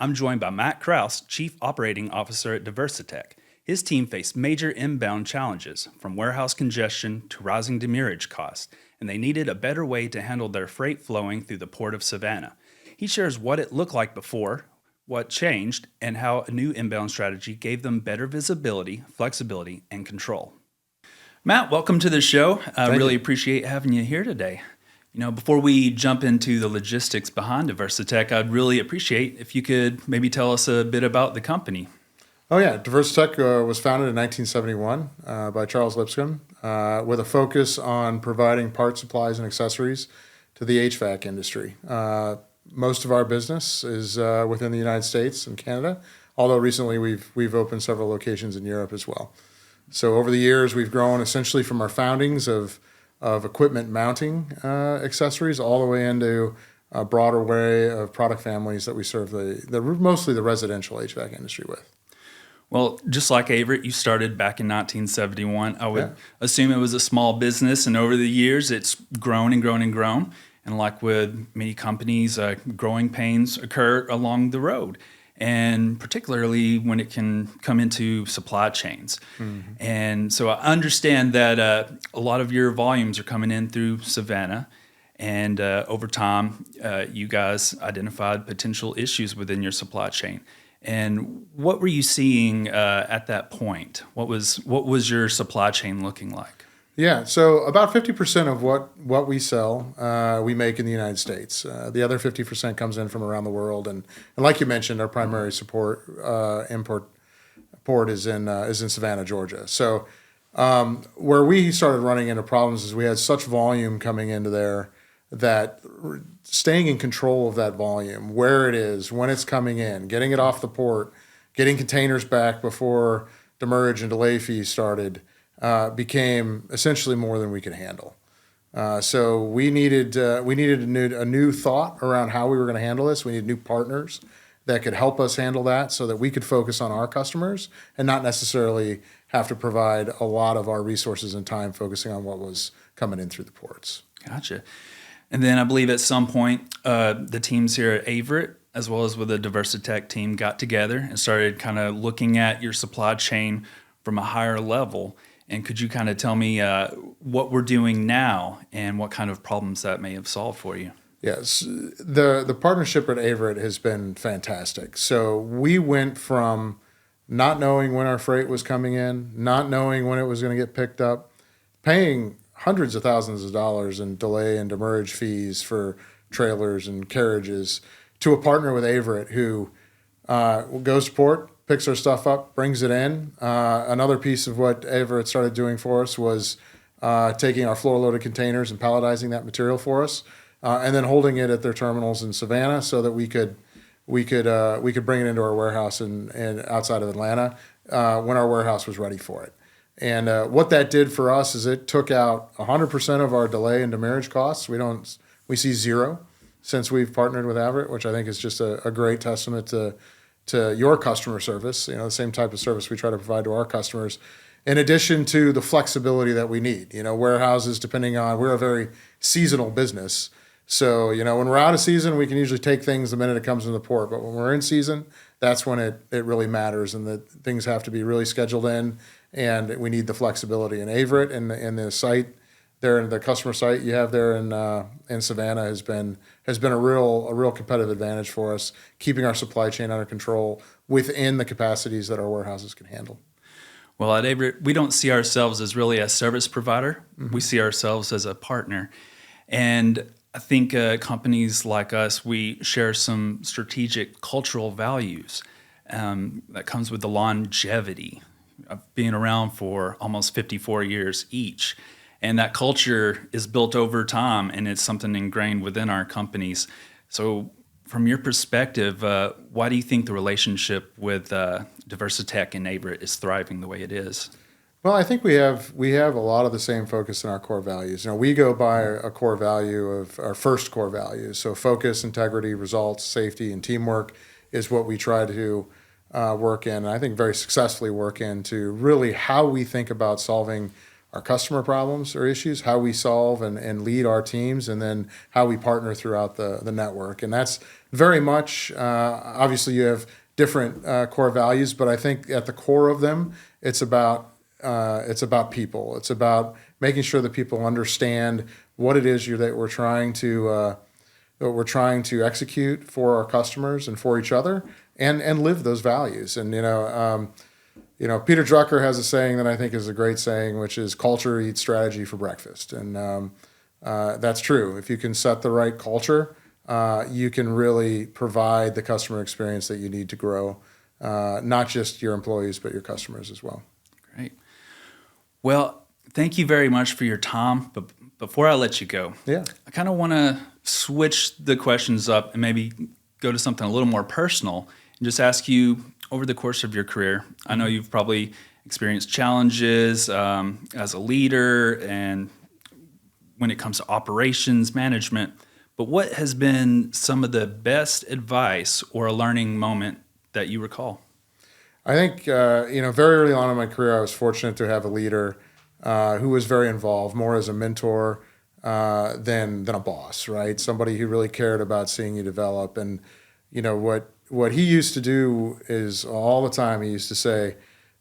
I'm joined by Matt Krause, Chief Operating Officer at DiversiTech. His team faced major inbound challenges, from warehouse congestion to rising demurrage costs, and they needed a better way to handle their freight flowing through the Port of Savannah. He shares what it looked like before, what changed, and how a new inbound strategy gave them better visibility, flexibility, and control. Matt, welcome to the show. I really appreciate having you here today. Before we jump into the logistics behind DiversiTech, I'd really appreciate if you could maybe tell us a bit about the company. Oh yeah, DiversiTech was founded in 1971 by Charles Lipscomb with a focus on providing parts, supplies, and accessories to the HVAC industry. Most of our business is within the United States and Canada, although recently we've opened several locations in Europe as well. So over the years, we've grown essentially from our foundings of equipment mounting accessories all the way into a broader array of product families that we serve mostly the residential HVAC industry with. Well, just like Averitt, you started back in 1971. I would assume it was a small business, and over the years, it's grown and grown and grown. And like with many companies, growing pains occur along the road, and particularly when it can come into supply chains. Mm-hmm. And so I understand that a lot of your volumes are coming in through Savannah, and over time, you guys identified potential issues within your supply chain. And what were you seeing at that point? What was your supply chain looking like? Yeah, so about 50% of what we sell, we make in the United States. The other 50% comes in from around the world, and like you mentioned, our primary import port is in Savannah, Georgia. So where we started running into problems is we had such volume coming into there that staying in control of that volume, where it is, when it's coming in, getting it off the port, getting containers back before demurrage and delay fees started, became essentially more than we could handle. So we needed a new thought around how we were going to handle this. We needed new partners that could help us handle that so that we could focus on our customers and not necessarily have to provide a lot of our resources and time focusing on what was coming in through the ports. Gotcha. And then I believe at some point the teams here at Averitt, as well as with the DiversiTech team, got together and started kind of looking at your supply chain from a higher level. And could you kind of tell me what we're doing now and what kind of problems that may have solved for you? Yes, the partnership at Averitt has been fantastic. So we went from not knowing when our freight was coming in, not knowing when it was going to get picked up, paying hundreds of thousands of dollars in delay and demurrage fees for trailers and carriages, to a partner with Averitt who goes to port, picks our stuff up, brings it in. Another piece of what Averitt started doing for us was taking our floor-loaded containers and palletizing that material for us, and then holding it at their terminals in Savannah so that we could bring it into our warehouse and outside of Atlanta when our warehouse was ready for it. And what that did for us is it took out 100% of our delay and demurrage costs. We see zero since we've partnered with Averitt, which I think is just a great testament to your customer service, the same type of service we try to provide to our customers, in addition to the flexibility that we need. Warehouses, we're a very seasonal business. So, when we're out of season, we can usually take things the minute it comes in the port. But when we're in season, that's when it really matters, and that things have to be really scheduled in, and we need the flexibility. And Averitt and the site there, the customer site you have there in Savannah has been a real competitive advantage for us, keeping our supply chain under control within the capacities that our warehouses can handle. Well, at Averitt, we don't see ourselves as really a service provider. Mm-hmm. We see ourselves as a partner. And I think companies like us, we share some strategic cultural values that comes with the longevity of being around for almost 54 years each. And that culture is built over time, and it's something ingrained within our companies. So from your perspective, why do you think the relationship with DiversiTech and Averitt is thriving the way it is? Well, I think we have a lot of the same focus in our core values. We go by a core value of our first core values. So focus, integrity, results, safety, and teamwork is what we try to work in, and I think very successfully work into really how we think about solving our customer problems or issues, how we solve and lead our teams, and then how we partner throughout the network. And that's very much, obviously you have different core values, but I think at the core of them, it's about people. It's about making sure that people understand what it is that we're trying to execute for our customers and for each other, and live those values. And Peter Drucker has a saying that I think is a great saying, which is culture eats strategy for breakfast. And that's true. If you can set the right culture, you can really provide the customer experience that you need to grow, not just your employees, but your customers as well. Great. Well, thank you very much for your time. But before I let you go, I kind of want to switch the questions up and maybe go to something a little more personal and just ask you, over the course of your career, I know you've probably experienced challenges as a leader and when it comes to operations management, but what has been some of the best advice or a learning moment that you recall? I think, very early on in my career, I was fortunate to have a leader who was very involved, more as a mentor than a boss, right? Somebody who really cared about seeing you develop. And, what he used to do is all the time, he used to say,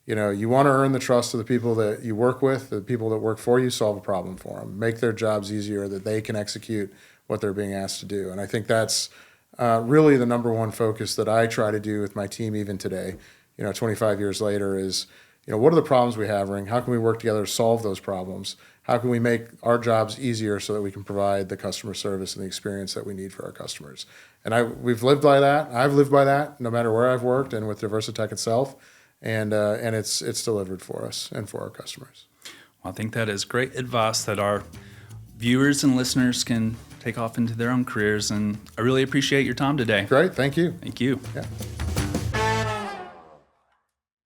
you want to earn the trust of the people that you work with, the people that work for you, solve a problem for them, make their jobs easier, that they can execute what they're being asked to do. And I think that's really the number one focus that I try to do with my team even today, 25 years later, is, what are the problems we have, Ring? How can we work together to solve those problems? How can we make our jobs easier so that we can provide the customer service and the experience that we need for our customers? And we've lived by that. I've lived by that no matter where I've worked and with DiversiTech itself. And it's delivered for us and for our customers. Well, I think that is great advice that our viewers and listeners can take off into their own careers. And I really appreciate your time today. Great. Thank you. Thank you. Yeah.